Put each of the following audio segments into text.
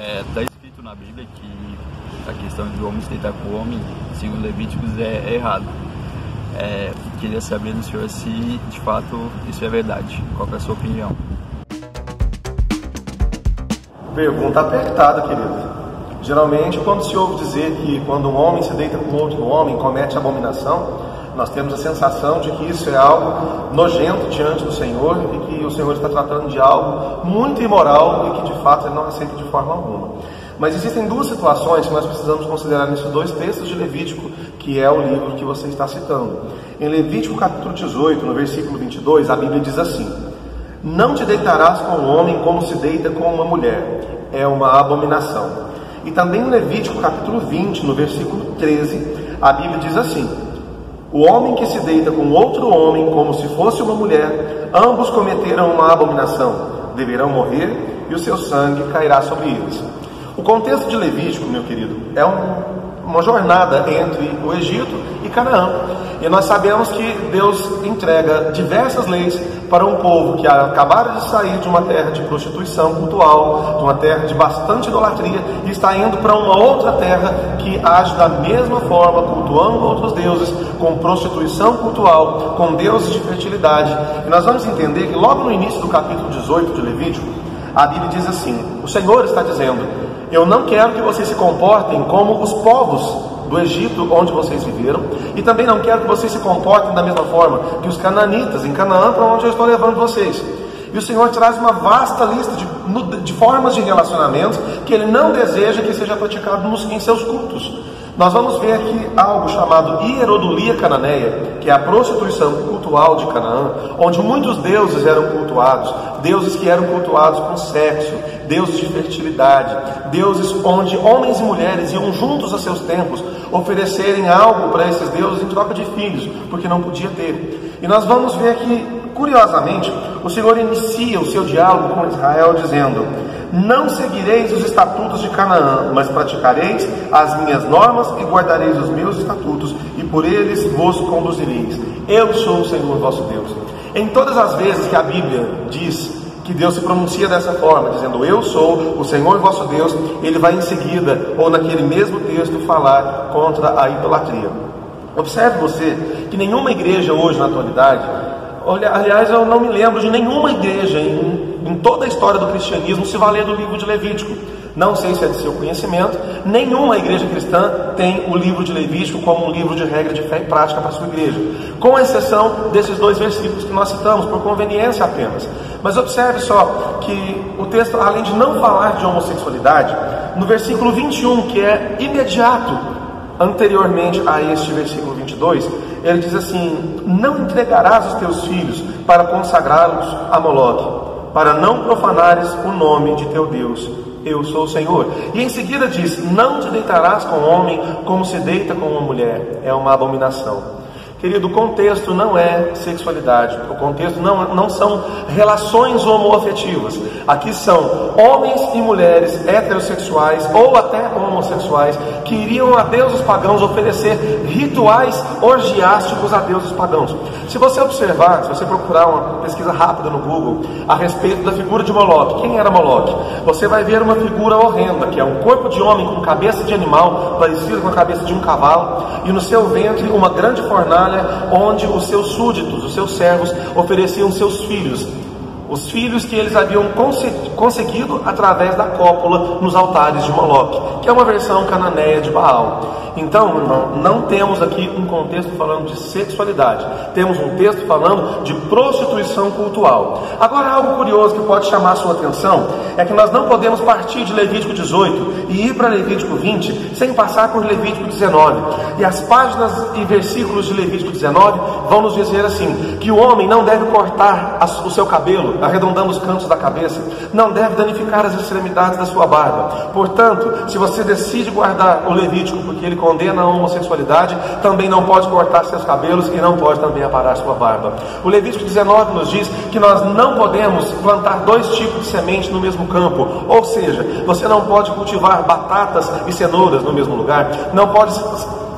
Está escrito na Bíblia que a questão de o homem se deitar com o homem, segundo Levíticos, é errado. Queria saber do senhor se de fato isso é verdade. Qual é a sua opinião? Pergunta apertada, querido. Geralmente, quando se ouve dizer que quando um homem se deita com outro homem comete abominação, nós temos a sensação de que isso é algo nojento diante do Senhor e que o Senhor está tratando de algo muito imoral e que de fato Ele não aceita de forma alguma. Mas existem duas situações que nós precisamos considerar nesses dois textos de Levítico, que é o livro que você está citando. Em Levítico capítulo 18, no versículo 22, a Bíblia diz assim: não te deitarás com um homem como se deita com uma mulher, é uma abominação. E também em Levítico capítulo 20, no versículo 13, a Bíblia diz assim: o homem que se deita com outro homem como se fosse uma mulher, ambos cometeram uma abominação, deverão morrer e o seu sangue cairá sobre eles. O contexto de Levítico, meu querido, é uma jornada entre o Egito e Canaã. E nós sabemos que Deus entrega diversas leis para um povo que acabara de sair de uma terra de prostituição cultual, de uma terra de bastante idolatria, e está indo para uma outra terra que age da mesma forma, cultuando outros deuses, com prostituição cultual, com deuses de fertilidade. E nós vamos entender que logo no início do capítulo 18 de Levítico, a Bíblia diz assim: o Senhor está dizendo, eu não quero que vocês se comportem como os povos do Egito, onde vocês viveram, e também não quero que vocês se comportem da mesma forma que os cananitas, em Canaã, para onde eu estou levando vocês. E o Senhor traz uma vasta lista de formas de relacionamento que Ele não deseja que seja praticado em seus cultos. Nós vamos ver aqui algo chamado hierodulia cananeia, que é a prostituição cultual de Canaã, onde muitos deuses eram cultuados, deuses que eram cultuados com sexo, deuses de fertilidade, deuses onde homens e mulheres iam juntos a seus templos oferecerem algo para esses deuses em troca de filhos, porque não podia ter. E nós vamos ver que, curiosamente, o Senhor inicia o seu diálogo com Israel dizendo: não seguireis os estatutos de Canaã, mas praticareis as minhas normas e guardareis os meus estatutos, e por eles vos conduzireis. Eu sou o Senhor vosso Deus. Em todas as vezes que a Bíblia diz que Deus se pronuncia dessa forma, dizendo eu sou o Senhor vosso Deus, Ele vai em seguida, ou naquele mesmo texto, falar contra a idolatria. Observe você que nenhuma igreja hoje na atualidade, aliás, eu não me lembro de nenhuma igreja em toda a história do cristianismo se valer do livro de Levítico. Não sei se é de seu conhecimento, nenhuma igreja cristã tem o livro de Levítico como um livro de regra de fé e prática para a sua igreja, com exceção desses dois versículos que nós citamos, por conveniência apenas. Mas observe só que o texto, além de não falar de homossexualidade, no versículo 21, que é imediato anteriormente a este versículo 22, ele diz assim: não entregarás os teus filhos para consagrá-los a Moloque, para não profanares o nome de teu Deus. Eu sou o Senhor. E em seguida diz: não te deitarás com homem como se deita com uma mulher. É uma abominação. Querido, o contexto não é sexualidade, o contexto não são relações homoafetivas. Aqui são homens e mulheres heterossexuais ou até homossexuais que iriam a deuses pagãos oferecer rituais orgiásticos a deuses pagãos. Se você observar, se você procurar uma pesquisa rápida no Google a respeito da figura de Moloque, quem era Moloque? Você vai ver uma figura horrenda, que é um corpo de homem com cabeça de animal, parecido com a cabeça de um cavalo, e no seu ventre uma grande fornalha onde os seus súditos, os seus servos, ofereciam seus filhos, os filhos que eles haviam conseguido através da cópula nos altares de Moloque, que é uma versão cananeia de Baal. Então, não temos aqui um contexto falando de sexualidade, temos um texto falando de prostituição cultual. Agora, algo curioso que pode chamar a sua atenção é que nós não podemos partir de Levítico 18 e ir para Levítico 20 sem passar por Levítico 19. E as páginas e versículos de Levítico 19 vão nos dizer assim: que o homem não deve cortar o seu cabelo, arredondando os cantos da cabeça, não deve danificar as extremidades da sua barba. Portanto, se você decide guardar o Levítico porque ele condena a homossexualidade, também não pode cortar seus cabelos e não pode também aparar sua barba. O Levítico 19 nos diz que nós não podemos plantar dois tipos de semente no mesmo campo, ou seja, você não pode cultivar batatas e cenouras no mesmo lugar, não pode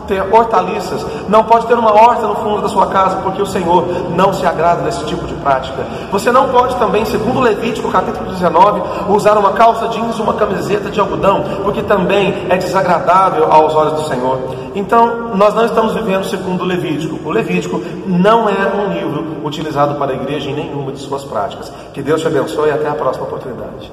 ter hortaliças, não pode ter uma horta no fundo da sua casa, porque o Senhor não se agrada nesse tipo de prática. Você não pode também, segundo Levítico capítulo 19, usar uma calça jeans, uma camiseta de algodão, porque também é desagradável aos olhos do Senhor. Então, nós não estamos vivendo segundo o Levítico. O Levítico não é um livro utilizado para a igreja em nenhuma de suas práticas. Que Deus te abençoe e até a próxima oportunidade.